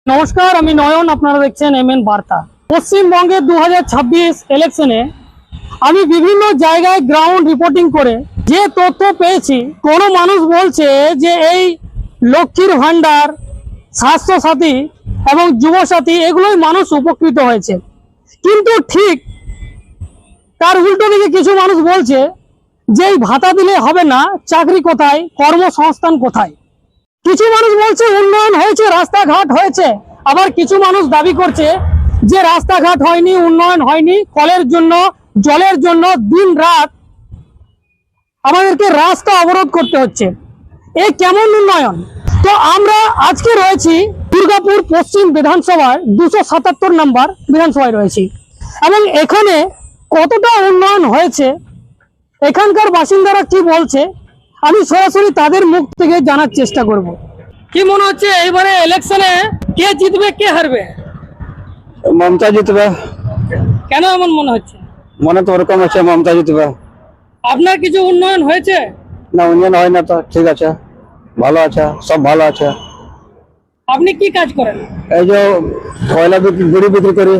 নমস্কার, আমি নয়ন। আপনারা দেখছেন এমএন বার্তা। পশ্চিমবঙ্গে 2026 ইলেকশনে আমি বিভিন্ন জায়গায় গ্রাউন্ড রিপোর্টিং করে যে তথ্য পেয়েছি, কোনো মানুষ বলছে যে এই লক্ষ্মীর ভান্ডার, স্বাস্থ্য সাথী এবং যুবসাথী এগুলোই মানুষ উপকৃত হয়েছে, কিন্তু ঠিক তার উল্টো দিকে কিছু মানুষ বলছে যে এই ভাতা দিলে হবে না, চাকরি কোথায়, কর্মসংস্থান কোথায়। কিছু মানুষ বলছে উন্নয়ন হয়েছে, রাস্তাঘাট হয়েছে, আবার কিছু মানুষ দাবি করছে যে রাস্তাঘাট হয়নি, উন্নয়ন হয়নি, কলের জন্য, জলের জন্য দিন রাত আমাদেরকে রাস্তা অবরোধ করতে হচ্ছে। এ কেমন উন্নয়ন? তো আমরা আজকে রয়েছি দুর্গাপুর পশ্চিম বিধানসভার 277 নম্বর বিধানসভায় রয়েছি, এবং এখানে কতটা উন্নয়ন হয়েছে, এখানকার বাসিন্দারা কি বলছে, আমি সরাসরি তাদের মুখ থেকে জানার চেষ্টা করব। কি মনে হচ্ছে এইবারে ইলেকশনে কে জিতবে, কে হারবে? মমতা জিতবে। কেন এমন মনে হচ্ছে? মনে তো ওরকম আছে, মমতা জিতবে। আপনার কিছু উন্নয়ন হয়েছে? না, উন্নয়ন হয় না তো। ঠিক আছে, ভালো আছে, সব ভালো আছে। আপনি কি কাজ করেন? এই যে কয়লা গুড়ি বিক্রি করি।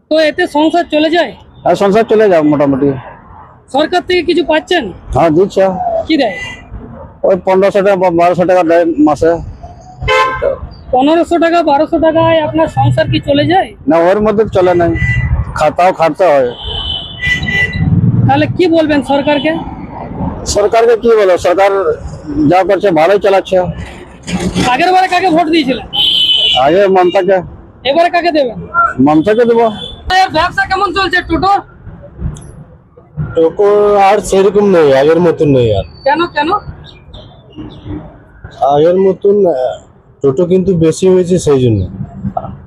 তো এতে সংসার চলে যায়? আর সংসার চলে যাও মোটামুটি। সরকার থেকে কিছু পাচ্ছেন? হ্যাঁ, দিচ্ছে। কি দেয়? ওই 1500 টাকা বা 1200 টাকা দেয় মাসে। 1500 টাকা 1200 টাকায় আপনার সংসার কি চলে যায়? না, ওর মধ্যে চলে নাই, খাটতে হয়। তাহলে কি বলবেন সরকারকে? সরকারকে কি বলো, সরকার যা করছে ভালোই চালাচ্ছে। আগের বারে কাকে ভোট দিয়েছিলেন? আগে মমতাকে। এবারে কাকে দেবেন? মমতাকে দেবো। ব্যবসা কেমন চলছে টোটো? টোটো আর সেরকম নেই, আগের মতন নেই আর। কেন কেন? আগের মতন টোটো কিন্তু বেশি হয়েছে, সেই জন্য।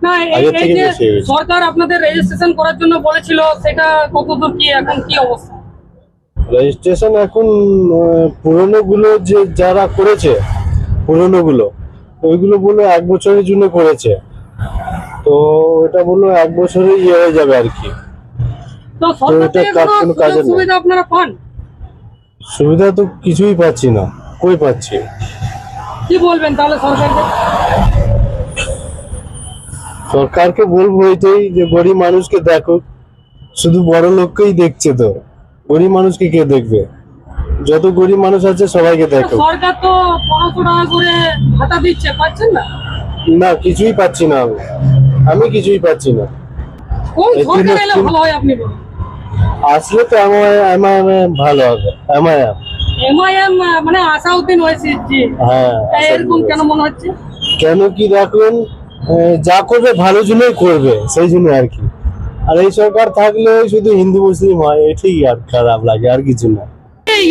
না, এই যে সরকার আপনাদের রেজিস্ট্রেশন করার জন্য বলেছিল, সেটা কতদূর কি, এখন কি অবস্থা? রেজিস্ট্রেশন এখন পুরনো গুলো যে যারা করেছে, পুরনো গুলো ওইগুলো বলে 1 বছরের জন্য করেছে, তো এটা বললো 1 বছরে ইয়ে হয়ে যাবে আর কি। তো সরকার থেকে কোনো সুবিধা আপনারা পান? সুবিধা তো কিছুই পাচ্ছি না, কই পাচ্ছি। কি বলবেন তাহলে সরকারকে? সরকারকে বলবো এটাই যে গরিব মানুষকে দেখো, শুধু বড় লোককেই দেখছে, তো গরিব মানুষকে কে দেখবে? যত গরিব মানুষ আছে সবাইকে দেখো। সরকার তো 1500 টাকা করে ভাতা দিচ্ছে, পাচ্ছেন না? না, কিছুই পাচ্ছি না, আমি কিছুই পাচ্ছি না। কোন সরকার এলে ভালো হয় আপনি বলুন? আসলে তো আমার ভালো হবে। এমআইএম মানে আসাউদ্দিন ওয়াইসি জি। হ্যাঁ, এরকম কেন মনে হচ্ছে? কেন কি দেখুন, যা করবে ভালো জন্যই করবে, সেই জন্য আর কি। আর এই সরকার থাকলে শুধু হিন্দু মুসলিম হয়, এটাই আর খারাপ লাগে, আর কিছু না।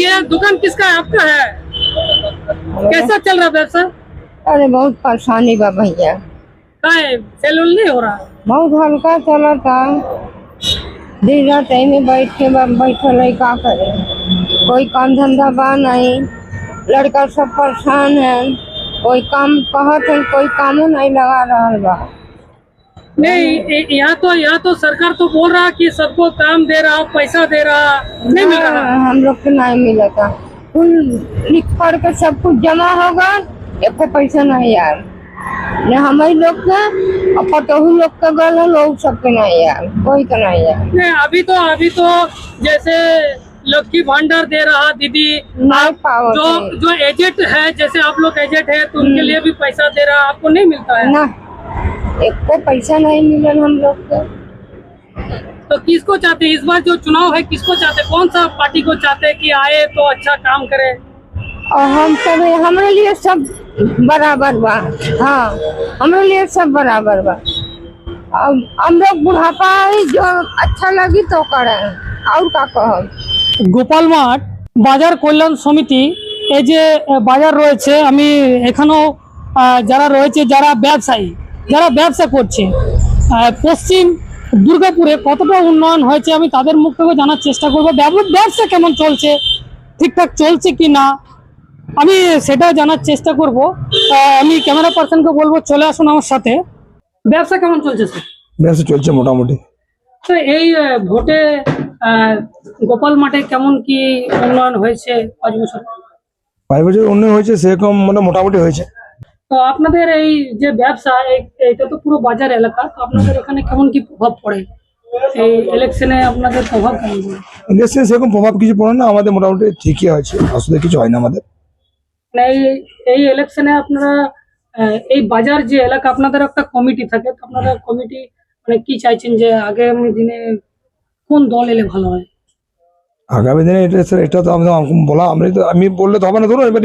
ये दुकान किसका है? आपका है? कैसा चल रहा व्यवसा? अरे बहुत परेशानी बा भैया, सेल नहीं हो रहा? बहुत हल्का चला था। दिन रात में बैठ के बैठल है, का करे, कोई काम धंधा बा नहीं, लड़का सब परेशान है, कोई काम कहत है, कोई काम नहीं लगा रहा बा। नहीं, यहाँ तो सरकार तो बोल रहा कि सबको काम दे रहा, पैसा दे रहा, नहीं मिल रहा। हम लोग को नहीं मिला था, कुल लिख पढ़ के सब कुछ जमा होगा, एक पैसा नहीं यार। न हमारे लोग का और पटोही लोग का गल लोग सबके नहीं यार, कोई का नहीं यार। नहीं, अभी तो जैसे लक्ष्मी भांडार दे रहा दीदी, नहीं पाओ जो एजेंट है, जैसे आप लोग एजेंट है तो उनके लिए भी पैसा दे रहा, आपको नहीं मिलता है? ना, एक को पैसा नहीं मिला हम लोग को। तो किसको चाहते हैं इस बार जो चुनाव है, किसको चाहते, कौन सा पार्टी को चाहते हैं कि आए तो अच्छा काम करे? और हम सब, हमारे लिए सब बराबर बा। हाँ, हमारे लिए सब बराबर बा। अब हम लोग बुढ़ापा है, जो अच्छा लगी तो करें, और का कहो। গোপাল মাঠ বাজার কল্যাণ সমিতি, এই যে বাজার রয়েছে, আমি এখানেও যারা রয়েছে, যারা ব্যবসায়ী, যারা ব্যবসা করছে পশ্চিম দুর্গাপুরে কতটা উন্নয়ন হয়েছে, আমি তাদের মুখ থেকে জানার চেষ্টা করবো। ব্যবসা কেমন চলছে, ঠিকঠাক চলছে কি না, আমি সেটা জানার চেষ্টা করব। আমি ক্যামেরা পার্সনকে বলবো চলে আসুন আমার সাথে। ব্যবসা কেমন চলছে স্যার? ব্যবসা চলছে মোটামুটি। তো এই ভোটে গোপাল মাঠে কেমন কি উন্নয়ন হয়েছে 5 বছর? 5 বছর উন্নয়ন হয়েছে, সেরকম মানে মোটামুটি হয়েছে। তো আপনাদের এই যে ব্যবসা এটা তো পুরো বাজার এলাকা, তো আপনাদের এখানে কেমন কি প্রভাব পড়ে এই ইলেকশনে? আপনাদের প্রভাব কেমন পড়ে? ইলেকশনে সেরকম প্রভাব কিছু পড়ে না, আমাদের মোটামুটি ঠিকই আছে, অসুবিধা কিছু হয় না আমাদের। মানে এই ইলেকশনে আপনারা এই বাজার যে এলাকা, আপনাদের একটা কমিটি থাকে, তো আপনারা কমিটি মানে কি চাইছেন যে আগামী দিনে কোন দল এলে ভালো হয়? আগামী দিনে এটা স্যার, এটা তো আমাদের বলা, আমি বললে তো হবে না। ধরুন এবার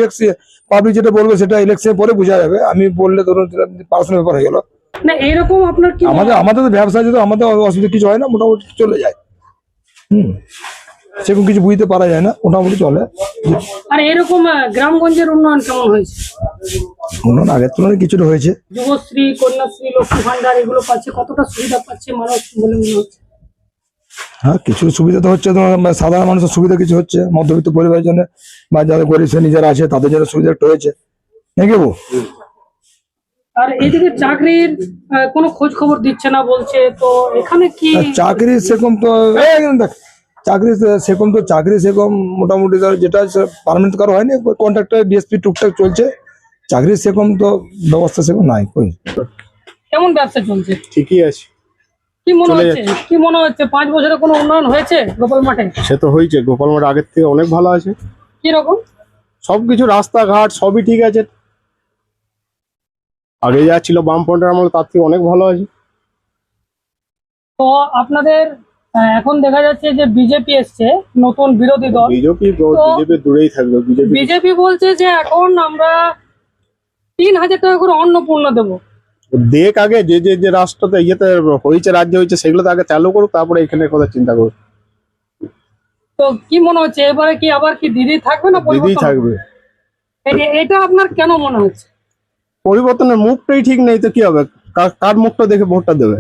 পাবলিক যেটা বলবে সেটা ইলেকশন পরে বোঝা যাবে। আমি বললে ধরুন পার্সোনাল ব্যাপার হয়ে গেল। না এইরকম আপনার কি আমাদের তো ব্যবসা আছে, তো আমাদের অসুবিধা কিছু হয় না, মোটামুটি চলে যায়। সেরকম কিছু বুঝতে পারা যায় না, মোটামুটি চলে। আর এরকম গ্রামগঞ্জের উন্নয়ন কেমন হয়েছে? উন্নয়ন আগের তুলনায় কিছুটা হয়েছে। যুবশ্রী, কন্যাশ্রী, লক্ষ্মী ভান্ডার এগুলো পাচ্ছে, কতটা সুবিধা পাচ্ছে মানুষ বলে মনে হচ্ছে? হ্যাঁ, কিছু সুবিধা তো হচ্ছে, সাধারণ মানুষের সুবিধা কিছু হচ্ছে, মধ্যবিত্ত পরিবারের জন্য বা যারা গরিব শ্রেণী যারা আছে তাদের জন্য সুবিধা একটা হয়েছে, নাকি বউ? আর এইদিকে চাকরির কোনো খোঁজ খবর দিচ্ছে না বলছে, তো এখানে কি? আর চাকরি সেরকম তো দেখ, চাকরি সেরকম মোটামুটি ধর যেটা পার্মানেন্ট করা হয়নি, কন্ট্রাক্টর বিএসপি টুকটাক চলছে। চাকরি সেরকম তো ব্যবস্থা সেরকম নাই। কেমন ব্যবসা চলছে? ঠিকই আছে। কি মনে হচ্ছে 5 বছরে কোনো উন্নয়ন হয়েছে গোপাল মাঠে? সে তো হয়েছে, গোপাল মাঠ আগের থেকে অনেক ভালো আছে। কি রকম? সবকিছু রাস্তাঘাট সবই ঠিক আছে, আগে যা ছিল বামফ্রন্টের আমলে তার থেকে অনেক ভালো আছে। তো আপনাদের এখন দেখা যাচ্ছে যে বিজেপি এসছে, নতুন বিরোধী দল। বিজেপি দূরেই থাকবে। বিজেপি বলছে যে এখন আমরা 3000 টাকা করে অন্নপূর্ণা দেবো। দেখ আগে যে রাষ্ট্রতে ইয়েতে হয়েছে, রাজ্য হয়েছে, সেগুলো তো আগে চালু করুক, তারপরে এখানে কথা চিন্তা করুক। তো কি মনে হচ্ছে এবারে কি আবার কি দিদি থাকবে না দিদি পরিবর্তন থাকবে। এটা আপনার কেন মনে হচ্ছে? পরিবর্তনের মুখটাই ঠিক নেই, তো কি হবে? কার মুখটা দেখে ভোটটা দেবে?